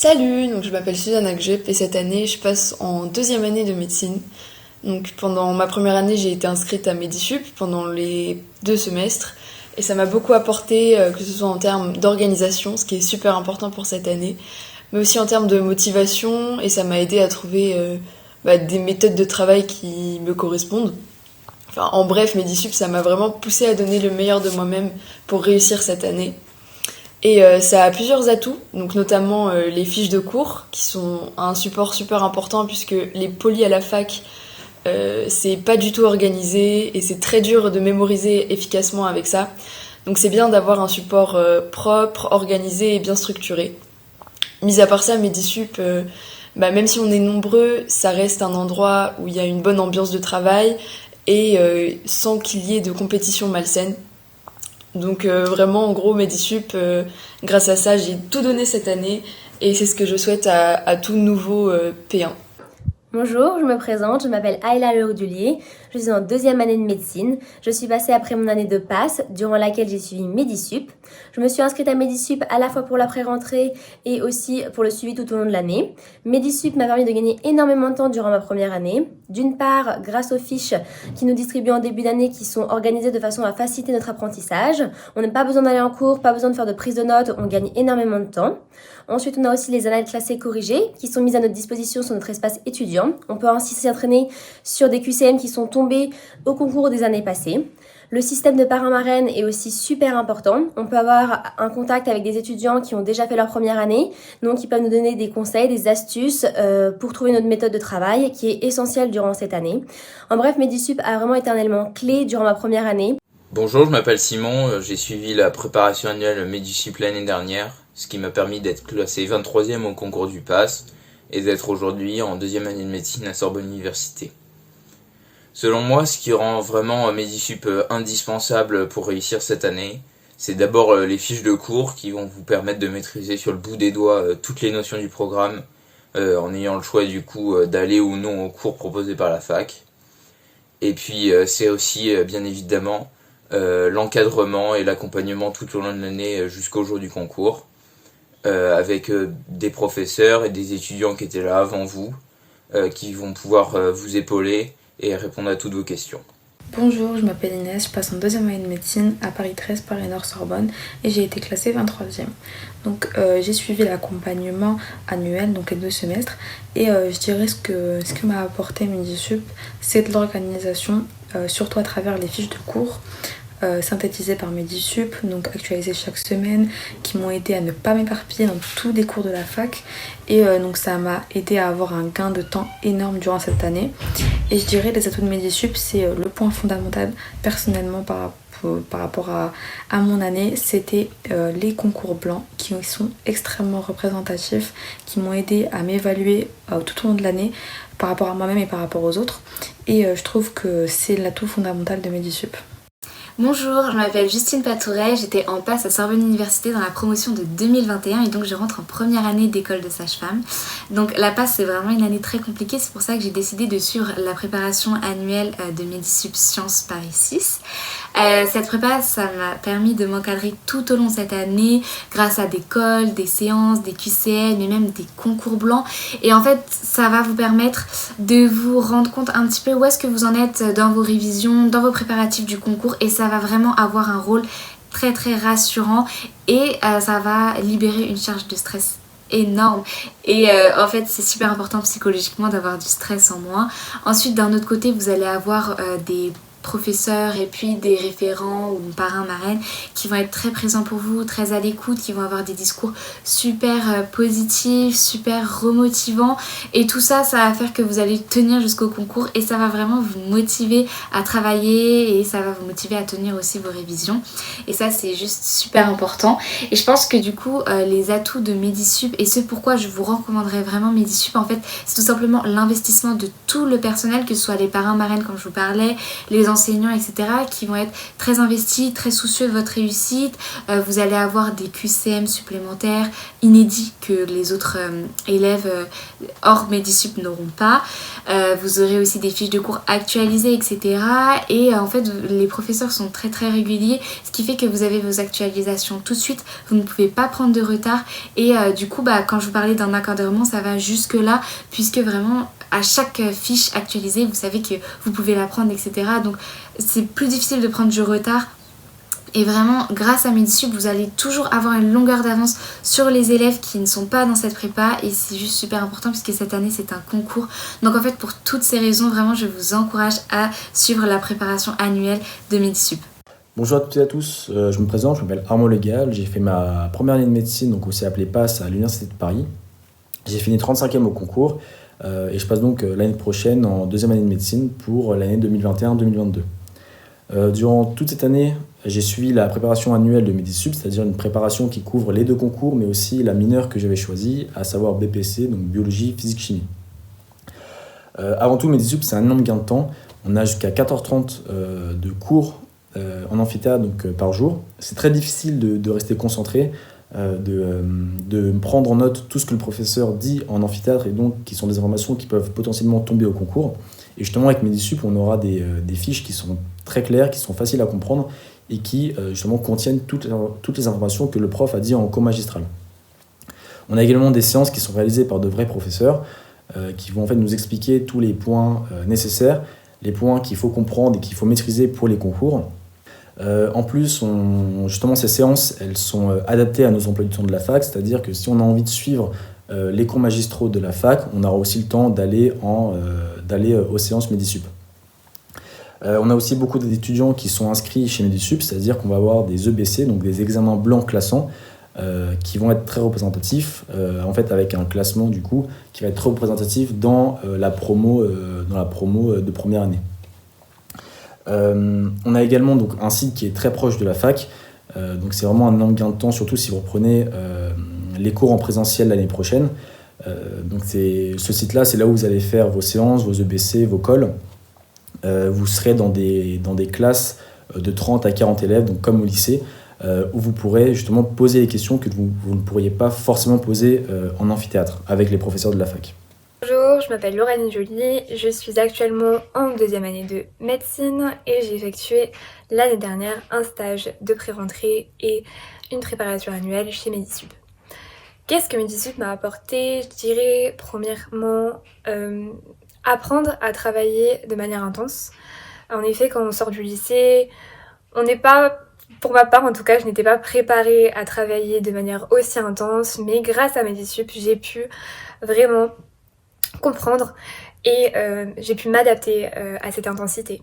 Salut, donc je m'appelle Suzanne Agjep et cette année je passe en deuxième année de médecine. Donc pendant ma première année j'ai été inscrite à Medisup pendant les 2 semestres et ça m'a beaucoup apporté, que ce soit en termes d'organisation, ce qui est super important pour cette année, mais aussi en termes de motivation et ça m'a aidé à trouver des méthodes de travail qui me correspondent. Enfin en bref, Medisup ça m'a vraiment poussé à donner le meilleur de moi-même pour réussir cette année. Et ça a plusieurs atouts, donc notamment les fiches de cours, qui sont un support super important puisque les polis à la fac, c'est pas du tout organisé et c'est très dur de mémoriser efficacement avec ça. Donc c'est bien d'avoir un support propre, organisé et bien structuré. Mis à part ça, Medisup, même si on est nombreux, ça reste un endroit où il y a une bonne ambiance de travail et sans qu'il y ait de compétition malsaine. Donc vraiment en gros Medisup, grâce à ça j'ai tout donné cette année et c'est ce que je souhaite à tout nouveau P1. Bonjour, je me présente, je m'appelle Ayla Leroudulier, je suis en deuxième année de médecine. Je suis passée après mon année de passe, durant laquelle j'ai suivi Medisup. Je me suis inscrite à Medisup à la fois pour la pré-rentrée et aussi pour le suivi tout au long de l'année. Medisup m'a permis de gagner énormément de temps durant ma première année. D'une part, grâce aux fiches qui nous distribuent en début d'année qui sont organisées de façon à faciliter notre apprentissage. On n'a pas besoin d'aller en cours, pas besoin de faire de prise de notes, on gagne énormément de temps. Ensuite, on a aussi les annales classées corrigées qui sont mises à notre disposition sur notre espace étudiant. On peut ainsi s'entraîner sur des QCM qui sont tombés au concours des années passées. Le système de parrain-marraine est aussi super important. On peut avoir un contact avec des étudiants qui ont déjà fait leur première année, donc ils peuvent nous donner des conseils, des astuces pour trouver notre méthode de travail qui est essentielle durant cette année. En bref, Medisup a vraiment été un élément clé durant ma première année. Bonjour, je m'appelle Simon, j'ai suivi la préparation annuelle Medisup l'année dernière, ce qui m'a permis d'être classé 23e au concours du PASS et d'être aujourd'hui en deuxième année de médecine à Sorbonne Université. Selon moi, ce qui rend vraiment Medisup indispensable pour réussir cette année, c'est d'abord les fiches de cours qui vont vous permettre de maîtriser sur le bout des doigts toutes les notions du programme, en ayant le choix du coup d'aller ou non aux cours proposés par la fac. Et puis c'est aussi bien évidemment l'encadrement et l'accompagnement tout au long de l'année jusqu'au jour du concours, avec des professeurs et des étudiants qui étaient là avant vous, qui vont pouvoir vous épauler et répondre à toutes vos questions. Bonjour, je m'appelle Inès, je passe en deuxième année de médecine à Paris 13, Paris Nord Sorbonne et j'ai été classée 23e. Donc j'ai suivi l'accompagnement annuel, donc les 2 semestres, et je dirais ce que m'a apporté Medisup, c'est de l'organisation, surtout à travers les fiches de cours. Synthétisées par Medisup, donc actualisées chaque semaine, qui m'ont aidé à ne pas m'éparpiller dans tous les cours de la fac et donc ça m'a aidé à avoir un gain de temps énorme durant cette année. Et je dirais les atouts de Medisup, c'est le point fondamental personnellement par rapport à mon année, c'était les concours blancs qui sont extrêmement représentatifs, qui m'ont aidé à m'évaluer tout au long de l'année par rapport à moi-même et par rapport aux autres, et je trouve que c'est l'atout fondamental de Medisup. Bonjour, je m'appelle Justine Patouret, j'étais en passe à Sorbonne Université dans la promotion de 2021 et donc je rentre en première année d'école de sage-femme. Donc la passe c'est vraiment une année très compliquée, c'est pour ça que j'ai décidé de suivre la préparation annuelle de Medisup Sciences Paris 6. Cette prépa ça m'a permis de m'encadrer tout au long de cette année grâce à des calls, des séances, des QCM mais même des concours blancs, et en fait ça va vous permettre de vous rendre compte un petit peu où est-ce que vous en êtes dans vos révisions, dans vos préparatifs du concours, et ça va vraiment avoir un rôle très très rassurant et ça va libérer une charge de stress énorme, et en fait c'est super important psychologiquement d'avoir du stress en moins. Ensuite d'un autre côté vous allez avoir des professeurs et puis des référents ou parrains marraines qui vont être très présents pour vous, très à l'écoute, qui vont avoir des discours super positifs, super remotivants, et tout ça, ça va faire que vous allez tenir jusqu'au concours et ça va vraiment vous motiver à travailler et ça va vous motiver à tenir aussi vos révisions, et ça c'est juste super important. Et je pense que du coup les atouts de Medisup et ce pourquoi je vous recommanderais vraiment Medisup, en fait c'est tout simplement l'investissement de tout le personnel, que ce soit les parrains marraines comme je vous parlais, les enseignants, etc., qui vont être très investis, très soucieux de votre réussite. Vous allez avoir des QCM supplémentaires inédits que les autres élèves hors Medisup n'auront pas. Vous aurez aussi des fiches de cours actualisées, etc. Et en fait, les professeurs sont très très réguliers, ce qui fait que vous avez vos actualisations tout de suite. Vous ne pouvez pas prendre de retard. Et du coup, quand je vous parlais d'un encadrement, ça va jusque là, puisque vraiment à chaque fiche actualisée, vous savez que vous pouvez la prendre, etc. Donc c'est plus difficile de prendre du retard. Et vraiment, grâce à Medisup, vous allez toujours avoir une longueur d'avance sur les élèves qui ne sont pas dans cette prépa. Et c'est juste super important puisque cette année, c'est un concours. Donc en fait, pour toutes ces raisons, vraiment, je vous encourage à suivre la préparation annuelle de Medisup. Bonjour à toutes et à tous, je me présente, je m'appelle Armand Legal, j'ai fait ma première année de médecine, donc aussi appelée PASS à l'Université de Paris. J'ai fini 35e au concours et je passe donc l'année prochaine en deuxième année de médecine pour l'année 2021-2022. Durant toute cette année, j'ai suivi la préparation annuelle de Medisup, c'est-à-dire une préparation qui couvre les deux concours, mais aussi la mineure que j'avais choisie, à savoir BPC, donc biologie, physique, chimie. Avant tout, Medisup, c'est un énorme gain de temps. On a jusqu'à 4h30 de cours en amphithéâtre par jour. C'est très difficile de rester concentré, de prendre en note tout ce que le professeur dit en amphithéâtre et donc qui sont des informations qui peuvent potentiellement tomber au concours. Et justement, avec Medisup, on aura des fiches qui sont très claires, qui sont faciles à comprendre et qui justement contiennent toutes les informations que le prof a dit en cours magistral. On a également des séances qui sont réalisées par de vrais professeurs qui vont en fait nous expliquer tous les points nécessaires, les points qu'il faut comprendre et qu'il faut maîtriser pour les concours. En plus, justement, ces séances, elles sont adaptées à nos emplois du temps de la fac, c'est-à-dire que si on a envie de suivre les cours magistraux de la fac, on aura aussi le temps d'aller aux séances Medisup. On a aussi beaucoup d'étudiants qui sont inscrits chez Medisup, c'est-à-dire qu'on va avoir des EBC, donc des examens blancs classants, qui vont être très représentatifs, en fait avec un classement du coup qui va être très représentatif dans la promo de première année. On a également donc un site qui est très proche de la fac, donc c'est vraiment un énorme gain de temps, surtout si vous reprenez les cours en présentiel l'année prochaine. Donc ce site-là, c'est là où vous allez faire vos séances, vos EBC, vos cols. Vous serez dans des classes de 30 à 40 élèves, donc comme au lycée, où vous pourrez justement poser les questions que vous ne pourriez pas forcément poser en amphithéâtre avec les professeurs de la fac. Bonjour, je m'appelle Laurane Joly, je suis actuellement en deuxième année de médecine et j'ai effectué l'année dernière un stage de pré-rentrée et une préparation annuelle chez Medisup. Qu'est-ce que Medisup m'a apporté? Je dirais premièrement apprendre à travailler de manière intense. En effet, quand on sort du lycée, on n'est pas, pour ma part en tout cas, je n'étais pas préparée à travailler de manière aussi intense, mais grâce à Medisup, j'ai pu vraiment comprendre et j'ai pu m'adapter à cette intensité.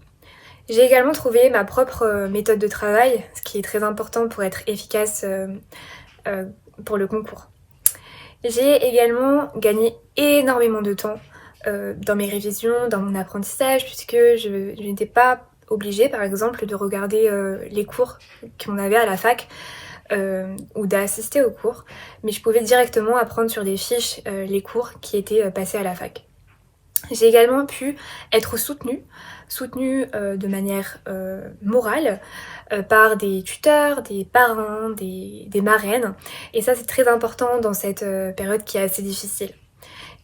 J'ai également trouvé ma propre méthode de travail, ce qui est très important pour être efficace pour le concours. J'ai également gagné énormément de temps dans mes révisions, dans mon apprentissage, puisque je n'étais pas obligée par exemple de regarder les cours qu'on avait à la fac ou d'assister aux cours, mais je pouvais directement apprendre sur des fiches les cours qui étaient passés à la fac. J'ai également pu être soutenue de manière morale par des tuteurs, des parents, des marraines, et ça c'est très important dans cette période qui est assez difficile.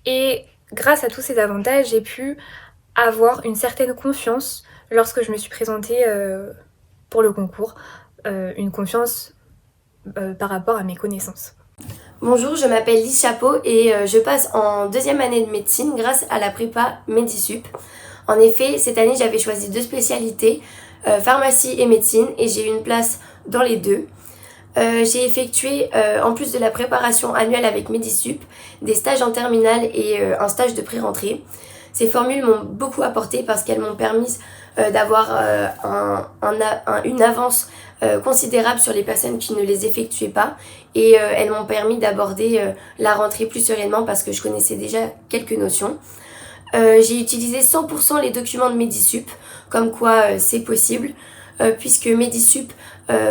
Et grâce à tous ces avantages, j'ai pu avoir une certaine confiance lorsque je me suis présentée pour le concours, une confiance par rapport à mes connaissances. Bonjour, je m'appelle Lise Chapeau et je passe en deuxième année de médecine grâce à la prépa Medisup. En effet, cette année j'avais choisi 2 spécialités, pharmacie et médecine, et j'ai eu une place dans les 2. J'ai effectué, en plus de la préparation annuelle avec Medisup, des stages en terminale et un stage de pré-rentrée. Ces formules m'ont beaucoup apporté parce qu'elles m'ont permis d'avoir une avance considérable sur les personnes qui ne les effectuaient pas, et elles m'ont permis d'aborder la rentrée plus sereinement parce que je connaissais déjà quelques notions. J'ai utilisé 100% les documents de Medisup, comme quoi c'est possible, puisque Medisup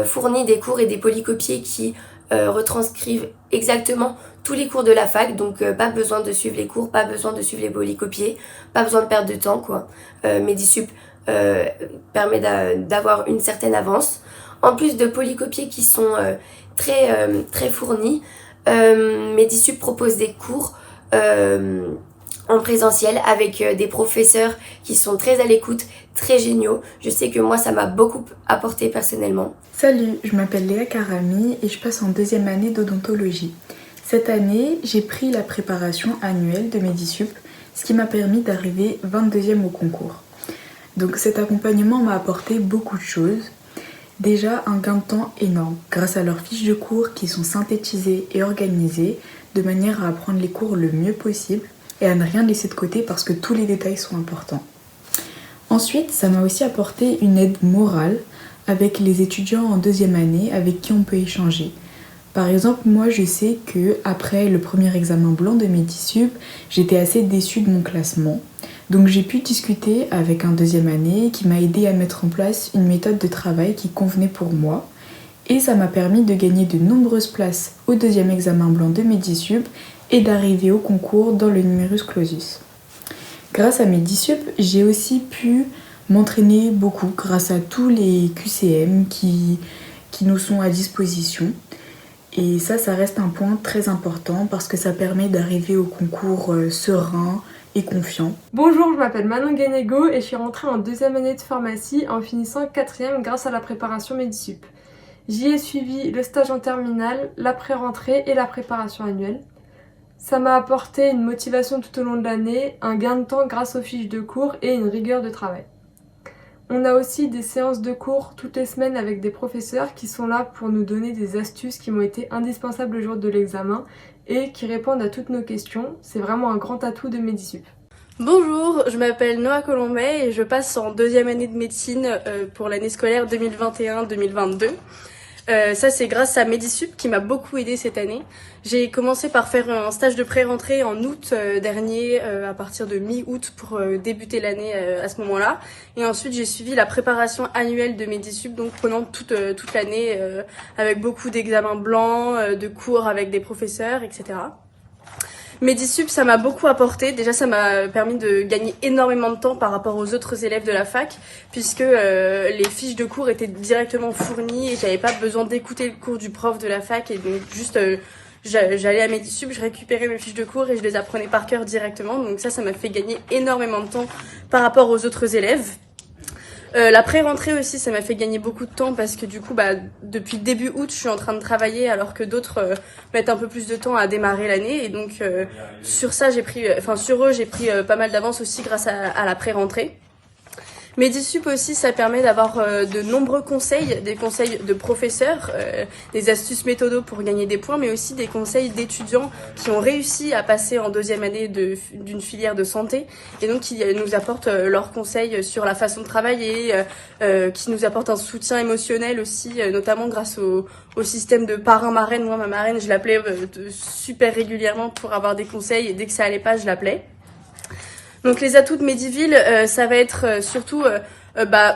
fournit des cours et des polycopiés qui retranscrivent exactement tous les cours de la fac, donc pas besoin de suivre les cours, pas besoin de suivre les polycopiés, pas besoin de perdre de temps quoi. Medisup permet d'avoir une certaine avance. En plus de polycopiés qui sont très fournis, Medisup propose des cours en présentiel avec des professeurs qui sont très à l'écoute, très géniaux. Je sais que moi, ça m'a beaucoup apporté personnellement. Salut, je m'appelle Léa Karami et je passe en deuxième année d'odontologie. Cette année, j'ai pris la préparation annuelle de Medisup, ce qui m'a permis d'arriver 22e au concours. Donc cet accompagnement m'a apporté beaucoup de choses. Déjà, un gain de temps énorme grâce à leurs fiches de cours qui sont synthétisées et organisées de manière à apprendre les cours le mieux possible et à ne rien laisser de côté parce que tous les détails sont importants. Ensuite, ça m'a aussi apporté une aide morale avec les étudiants en deuxième année avec qui on peut échanger. Par exemple, moi je sais que après le premier examen blanc de Medisup, j'étais assez déçue de mon classement. Donc j'ai pu discuter avec un deuxième année qui m'a aidé à mettre en place une méthode de travail qui convenait pour moi. Et ça m'a permis de gagner de nombreuses places au deuxième examen blanc de Medisup et d'arriver au concours dans le numerus clausus. Grâce à Medisup, j'ai aussi pu m'entraîner beaucoup grâce à tous les QCM qui nous sont à disposition. Et ça reste un point très important parce que ça permet d'arriver au concours serein et confiant. Bonjour, je m'appelle Manon Guénégo et je suis rentrée en deuxième année de pharmacie en finissant 4e grâce à la préparation Medisup. J'y ai suivi le stage en terminale, la pré-rentrée et la préparation annuelle. Ça m'a apporté une motivation tout au long de l'année, un gain de temps grâce aux fiches de cours et une rigueur de travail. On a aussi des séances de cours toutes les semaines avec des professeurs qui sont là pour nous donner des astuces qui m'ont été indispensables le jour de l'examen et qui répondent à toutes nos questions. C'est vraiment un grand atout de Medisup. Bonjour, je m'appelle Noah Colombet et je passe en deuxième année de médecine pour l'année scolaire 2021-2022. Ça c'est grâce à Medisup qui m'a beaucoup aidée cette année. J'ai commencé par faire un stage de pré-rentrée en août dernier à partir de mi-août pour débuter l'année à ce moment-là. Et ensuite j'ai suivi la préparation annuelle de Medisup, donc pendant toute l'année avec beaucoup d'examens blancs, de cours avec des professeurs, etc. Medisup, ça m'a beaucoup apporté. Déjà, ça m'a permis de gagner énormément de temps par rapport aux autres élèves de la fac, puisque les fiches de cours étaient directement fournies et j'avais pas besoin d'écouter le cours du prof de la fac. Et donc, juste, j'allais à Medisup, je récupérais mes fiches de cours et je les apprenais par cœur directement. Donc ça m'a fait gagner énormément de temps par rapport aux autres élèves. La pré-rentrée aussi, ça m'a fait gagner beaucoup de temps parce que du coup, depuis début août, je suis en train de travailler alors que d'autres mettent un peu plus de temps à démarrer l'année. Et donc, sur eux, j'ai pris pas mal d'avance aussi grâce à la pré-rentrée. Medisup aussi, ça permet d'avoir de nombreux conseils, des conseils de professeurs, des astuces méthodos pour gagner des points, mais aussi des conseils d'étudiants qui ont réussi à passer en deuxième année d'une filière de santé et donc qui nous apportent leurs conseils sur la façon de travailler, qui nous apportent un soutien émotionnel aussi, notamment grâce au système de parrain-marraine. Moi, ma marraine, je l'appelais super régulièrement pour avoir des conseils et dès que ça allait pas, je l'appelais. Donc les atouts de Mediville, ça va être surtout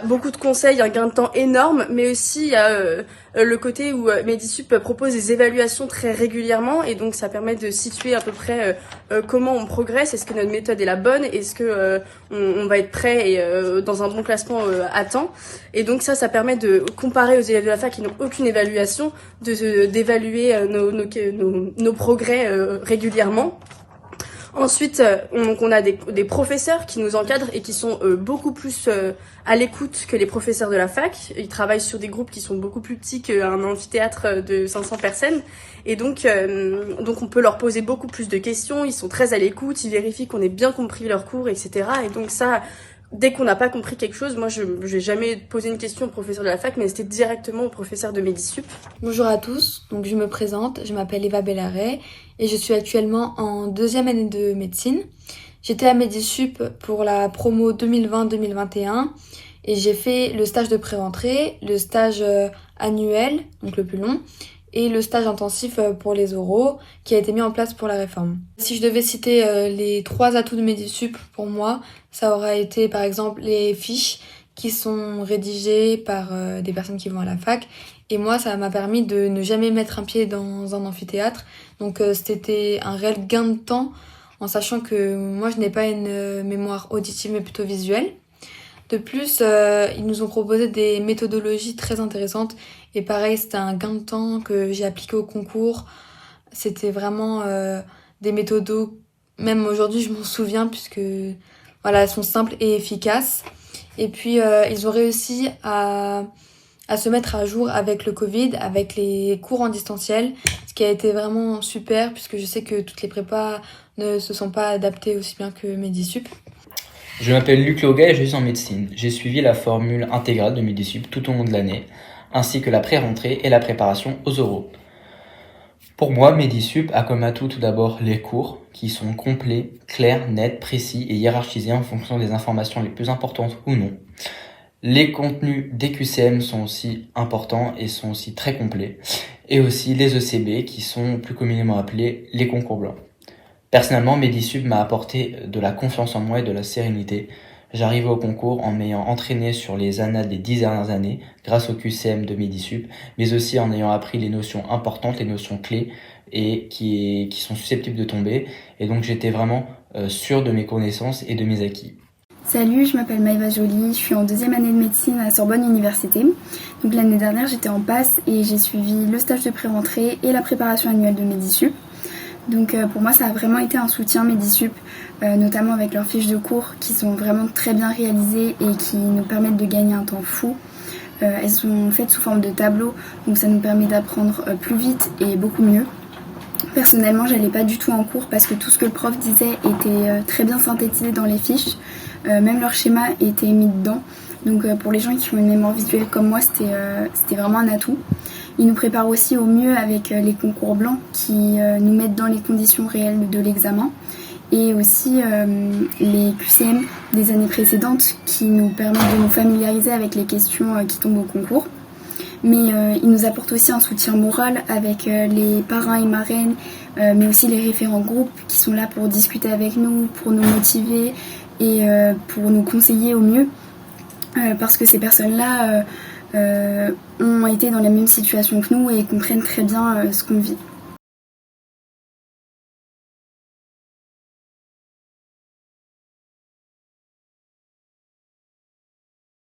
beaucoup de conseils, un gain de temps énorme, mais aussi il y a le côté où Medisup propose des évaluations très régulièrement et donc ça permet de situer à peu près comment on progresse, est-ce que notre méthode est la bonne, est-ce que on va être prêt et dans un bon classement à temps. Et donc ça permet de comparer aux élèves de la fac qui n'ont aucune évaluation, d'évaluer nos progrès régulièrement. Ensuite, on a des professeurs qui nous encadrent et qui sont beaucoup plus à l'écoute que les professeurs de la fac. Ils travaillent sur des groupes qui sont beaucoup plus petits qu'un amphithéâtre de 500 personnes. Et donc on peut leur poser beaucoup plus de questions. Ils sont très à l'écoute, ils vérifient qu'on ait bien compris leurs cours, etc. Et donc ça, dès qu'on n'a pas compris quelque chose, moi je n'ai jamais posé une question au professeur de la fac, mais c'était directement au professeur de Medisup. Bonjour à tous, donc je me présente, je m'appelle Eva Bellaret et je suis actuellement en deuxième année de médecine. J'étais à Medisup pour la promo 2020-2021 et j'ai fait le stage de pré-rentrée, le stage annuel, donc le plus long, et le stage intensif pour les oraux qui a été mis en place pour la réforme. Si je devais citer les 3 atouts de Medisup pour moi, ça aurait été par exemple les fiches qui sont rédigées par des personnes qui vont à la fac. Et moi, ça m'a permis de ne jamais mettre un pied dans un amphithéâtre. Donc c'était un réel gain de temps en sachant que moi je n'ai pas une mémoire auditive mais plutôt visuelle. De plus, ils nous ont proposé des méthodologies très intéressantes. Et pareil, c'était un gain de temps que j'ai appliqué au concours. C'était vraiment des méthodos, même aujourd'hui je m'en souviens, puisque voilà, elles sont simples et efficaces. Et puis ils ont réussi à se mettre à jour avec le Covid, avec les cours en distanciel, ce qui a été vraiment super, puisque je sais que toutes les prépas ne se sont pas adaptées aussi bien que Medisup. Je m'appelle Luc Loga et je suis en médecine. J'ai suivi la formule intégrale de Medisup tout au long de l'année, ainsi que la pré-rentrée et la préparation aux oraux. Pour moi, Medisup a comme atout tout d'abord les cours, qui sont complets, clairs, nets, précis et hiérarchisés en fonction des informations les plus importantes ou non. Les contenus des QCM sont aussi importants et sont aussi très complets. Et aussi les ECB, qui sont plus communément appelés les concours blancs. Personnellement, Medisup m'a apporté de la confiance en moi et de la sérénité. J'arrivais au concours en m'ayant entraîné sur les annales des 10 dernières années grâce au QCM de Medisup, mais aussi en ayant appris les notions importantes, les notions clés et qui sont susceptibles de tomber. Et donc j'étais vraiment sûr de mes connaissances et de mes acquis. Salut, je m'appelle Maëva Joly, je suis en 2e année de médecine à Sorbonne Université. Donc l'année dernière j'étais en passe et j'ai suivi le stage de pré-rentrée et la préparation annuelle de Medisup. Donc pour moi ça a vraiment été un soutien Medisup, notamment avec leurs fiches de cours qui sont vraiment très bien réalisées et qui nous permettent de gagner un temps fou. Elles sont faites sous forme de tableaux, donc ça nous permet d'apprendre plus vite et beaucoup mieux. Personnellement j'allais pas du tout en cours parce que tout ce que le prof disait était très bien synthétisé dans les fiches, même leur schéma était mis dedans. Donc pour les gens qui ont une mémoire visuelle comme moi c'était vraiment un atout. Ils nous préparent aussi au mieux avec les concours blancs qui nous mettent dans les conditions réelles de l'examen et aussi les QCM des années précédentes qui nous permettent de nous familiariser avec les questions qui tombent au concours. Mais ils nous apportent aussi un soutien moral avec les parrains et marraines, mais aussi les référents groupes qui sont là pour discuter avec nous, pour nous motiver et pour nous conseiller au mieux parce que ces personnes-là ont été dans la même situation que nous et comprennent très bien ce qu'on vit.